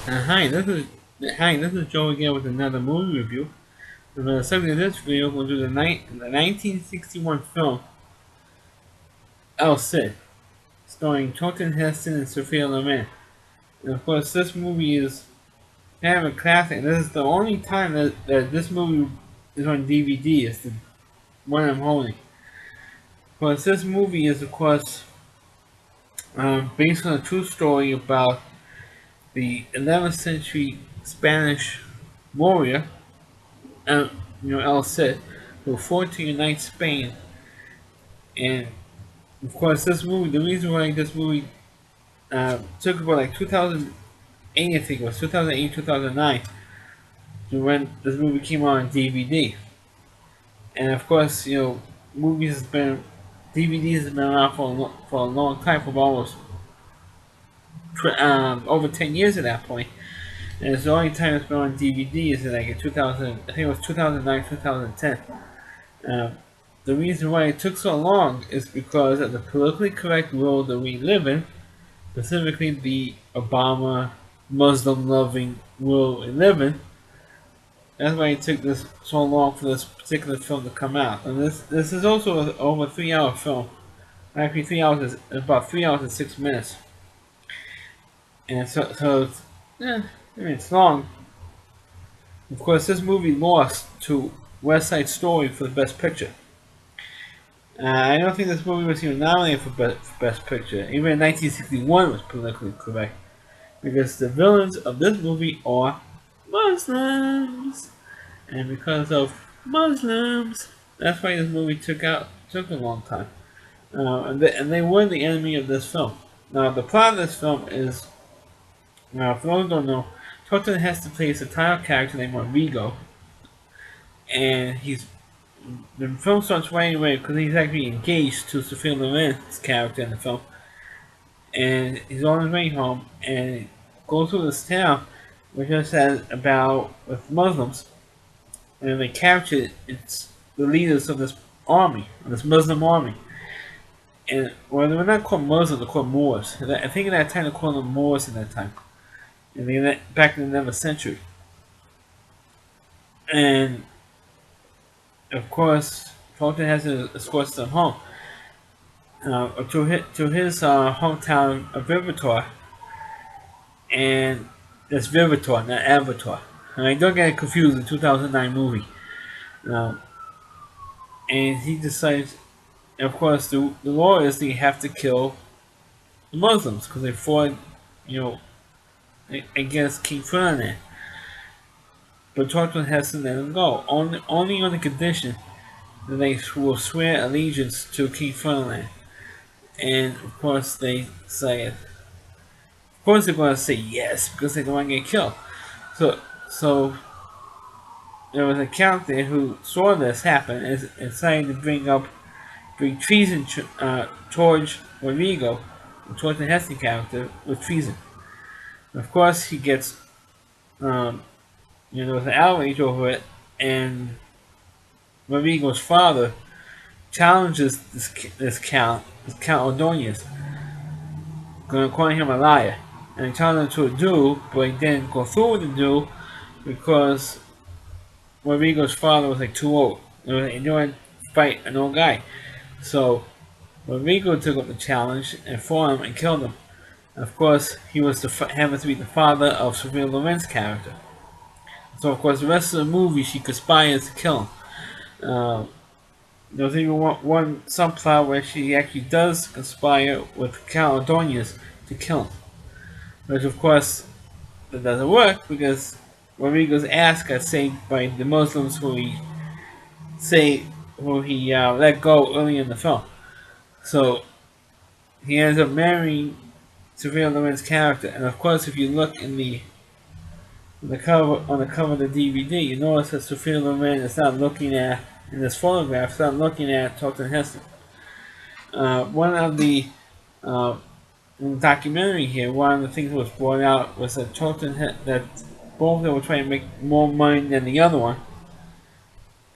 Hi, this is Joe again with another movie review. The subject of this video will do the 1961 film El Cid, starring Charlton Heston and Sophia Loren. And of course, this movie is kind of a classic. This is the only time that this movie is on DVD. It's the one I'm holding. Of course, this movie is, of course, based on a true story about the 11th century Spanish warrior, uh, El Cid, who fought to unite Spain. And of course, this movie, the reason why this movie took about like 2008, I think it was 2008, 2009, to when this movie came out on DVD. And of course, movies has been, DVDs has been around for a long time, for almost over 10 years at that point. And it's the only time it's been on DVD is like in 2000, I think it was 2009, 2010. Um, the reason why it took so long is because of the politically correct world that we live in, specifically the Obama Muslim loving world we live in. That's why it took this so long for this particular film to come out. And this is also an over 3 hour film. Actually, 3 hours is about 3 hours and 6 minutes. And so it's, it's long. Of course, this movie lost to West Side Story for the Best Picture. I don't think this movie was even nominated for Best Picture. Even in 1961 was politically correct. Because the villains of this movie are Muslims. And because of Muslims, that's why this movie took a long time. And they were the enemy of this film. Now, the plot of this film is, now, for those who don't know, Charlton Heston plays a title character named Rodrigo. And the film starts right away because he's actually engaged to Sophia Loren's character in the film. And he's on his way home and goes through this town which just says about with Muslims, and they captured it's the leaders of this army, of this Muslim army. And well, they were not called Muslims; they're called Moors. I think at that time they called them Moors at that time, and back in the 11th century. And of course, Fulton has to escort them home to his hometown of Vivitor, and that's Vivitor, not Avatar. And I don't get confused. The 2009 movie. Um, and he decides, of course, the law is that you have to kill the Muslims because they fought, you know, against King Ferdinand. But Charlton has to let them go, only on the condition that they will swear allegiance to King Ferdinand. And of course, they're going to say yes because they don't want to get killed. So there was a count there who saw this happen and decided to bring treason towards Rodrigo, towards the Heston character, with treason. Of course, he gets, there was an outrage over it, and Rodrigo's father challenges this Count Ordonez, calling him a liar, and challenged him to a duel, but he didn't go through with the duel because Rodrigo's father was like too old. He didn't fight an old guy. So Rodrigo took up the challenge and fought him and killed him. Of course, he was happened to be the father of Sophia Loren's character. So of course, the rest of the movie, she conspires to kill him. There's even one subplot where she actually does conspire with Count Ordonez to kill him. Which of course, that doesn't work because Rodrigo's ass got saved by the Muslims who he let go early in the film. So he ends up marrying Sophia Loren's character, and of course, if you look on the cover of the DVD, you notice that Sophia Loren is not looking at in this photograph. Is not looking at Charlton Heston. One of the in the documentary here, one of the things that was brought out was that that both of them were trying to make more money than the other one.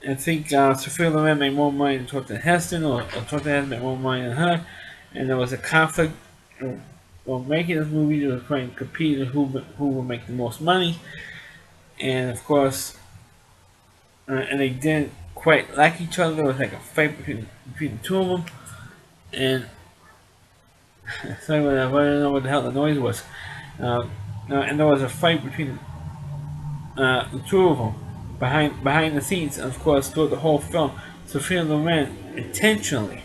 I think Sophia Loren made more money than Charlton Heston, or Charlton Heston made more money than her, and there was a conflict well, making this movie, they were trying to compete on who will make the most money, and of course, and they didn't quite like each other. There was like a fight between the two of them, and sorry, I don't know what the hell the noise was. Uh, and there was a fight between the two of them behind the scenes, and of course throughout the whole film, Sophia Loren intentionally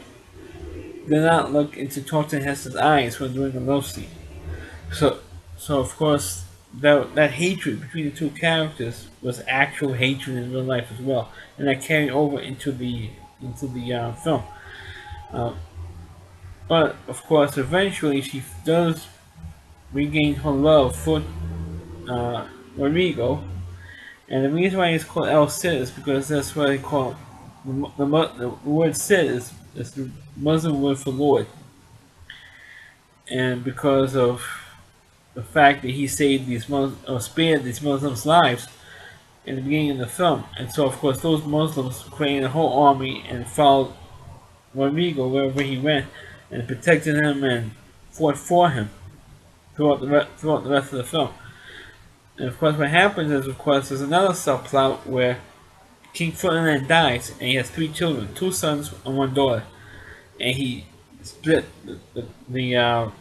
did not look into Thornton Heston's eyes when doing the love scene. So, so of course that hatred between the two characters was actual hatred in real life as well, and that carried over into the film. Uh, but of course, eventually she does regain her love for uh, Rodrigo. And the reason why it's called El Cid is because that's what they call it. The word Cid is the Muslim word for Lord. And because of the fact that he saved these Muslims, or spared these Muslims' lives in the beginning of the film. And so, of course, those Muslims created a whole army and followed Rodrigo wherever he went and protected him and fought for him throughout the rest of the film. And of course, what happens is, of course, there's another subplot where King Ferdinand dies, and he has three children, two sons and one daughter, and he split the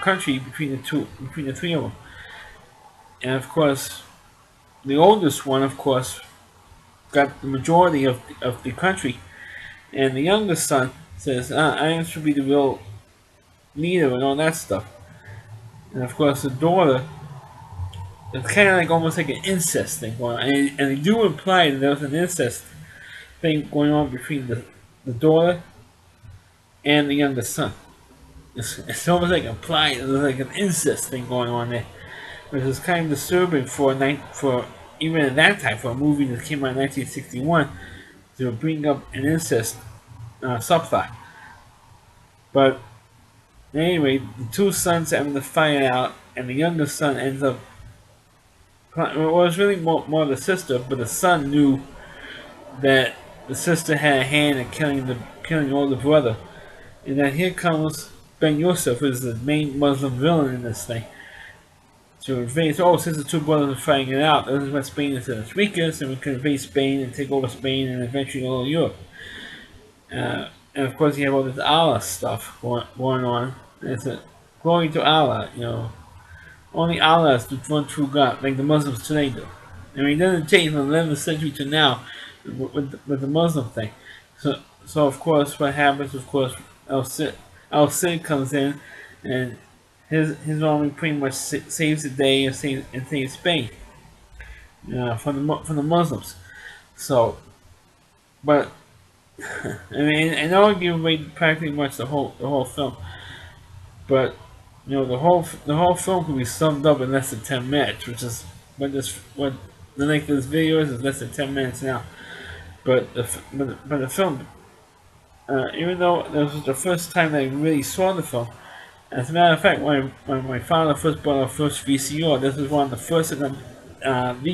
country between the three of them. And of course, the oldest one, of course, got the majority of the country, and the youngest son says, "I should be the real leader and all that stuff." And of course, the daughter, it's kind of like almost like an incest thing going on, and they do imply that there was an incest thing going on between the daughter and the youngest son. It's almost like implied there's like an incest thing going on there, which is kind of disturbing for even at that time for a movie that came out in 1961 to bring up an incest subplot. But anyway, the two sons end up fighting out, and the youngest son ends up. Well, it was really more the sister, but the son knew that the sister had a hand in killing older brother, and then here comes Ben Yusuf, who's the main Muslim villain in this thing. To invade, oh, since the two brothers are fighting it out, this is when Spain is at its weakest, and we can invade Spain and take over Spain and eventually all of Europe. And of course, you have all this Allah stuff going on. And it's a glory to Allah, you know. Only Allah is the one true God, like the Muslims today do. I mean, it doesn't change from the 11th century to now with the Muslim thing. So of course, what happens? Of course, Al Cid comes in, and his army pretty much saves the day and saves Spain from the Muslims. So, but I mean, and I will give away practically much the whole film, but you know the whole film can be summed up in less than 10 minutes, which is what the length of this video is less than 10 minutes now. But the film, even though this was the first time that I really saw the film, as a matter of fact, when my father first bought our first VCR, this was one of the first the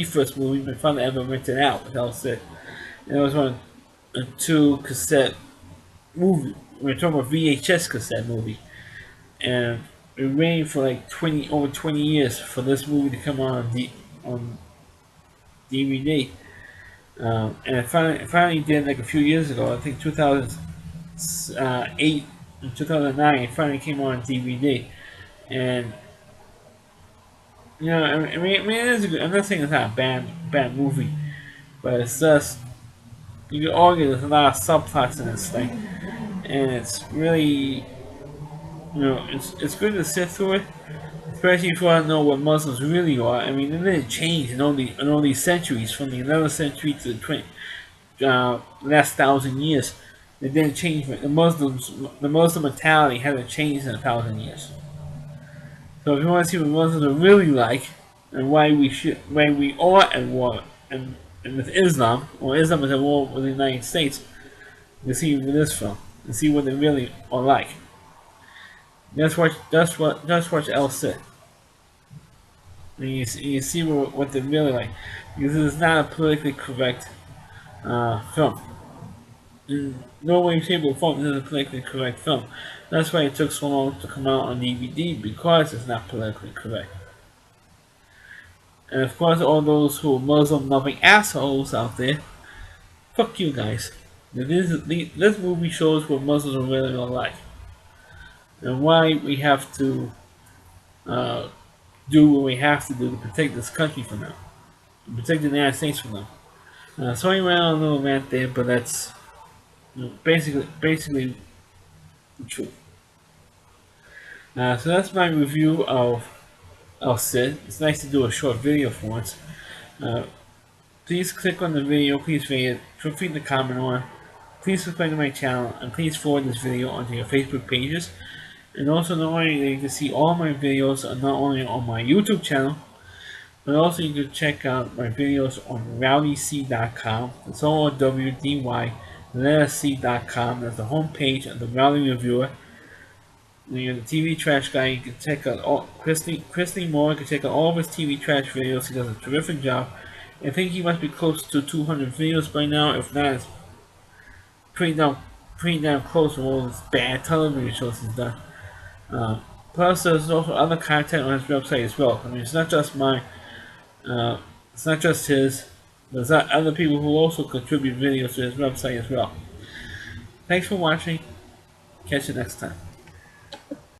first movie my father ever rented out with El Cid. And it was one a two cassette movie. We're talking about VHS cassette movie, and we waited for like over 20 years for this movie to come on DVD. And it finally did like a few years ago. I think 2008 and 2009. It finally came on DVD, and you know, it is a good. I'm not saying it's not a bad movie, but it's just you can argue there's a lot of subplots in this thing, and it's really, you know, it's good to sit through it, especially if you want to know what Muslims really are. I mean, they didn't change in all these centuries, from the 11th century to last 1,000 years. They didn't change. The Muslim mentality hasn't changed in 1,000 years. So if you want to see what Muslims are really like, and why we are at war and with Islam, or Islam is at war with the United States, you see this film and see what they really are like. Just watch El Cid. And you see what they're really like, because it's not a politically correct film. in no way, shape, or form is a politically correct film. That's why it took so long to come out on DVD, because it's not politically correct. And of course, all those who are Muslim loving assholes out there, fuck you guys. This movie shows what Muslims are really like, and why we have to uh, do what we have to do to protect this country from them, to protect the United States from them. Sorry, I ran on a little rant there, but that's basically the truth. So that's my review of Sid. It's nice to do a short video for once. Uh, please click on the video, please rate it, feel free to comment on it. Please subscribe to my channel, and please forward this video onto your Facebook pages. And also, not only you can see all my videos, not only on my YouTube channel, but also you can check out my videos on rowdyc.com. It's all WDY.com. That's the homepage of the Rowdy Reviewer. When you're the TV Trash Guy, you can check out Christy Moore. You can check out all of his TV Trash videos. He does a terrific job. I think he must be close to 200 videos by now. If not, it's pretty damn close to all his bad television shows he's done. Plus, there's also other content on his website as well. I mean, it's not just mine. It's not just his. There's other people who also contribute videos to his website as well. Thanks for watching. Catch you next time.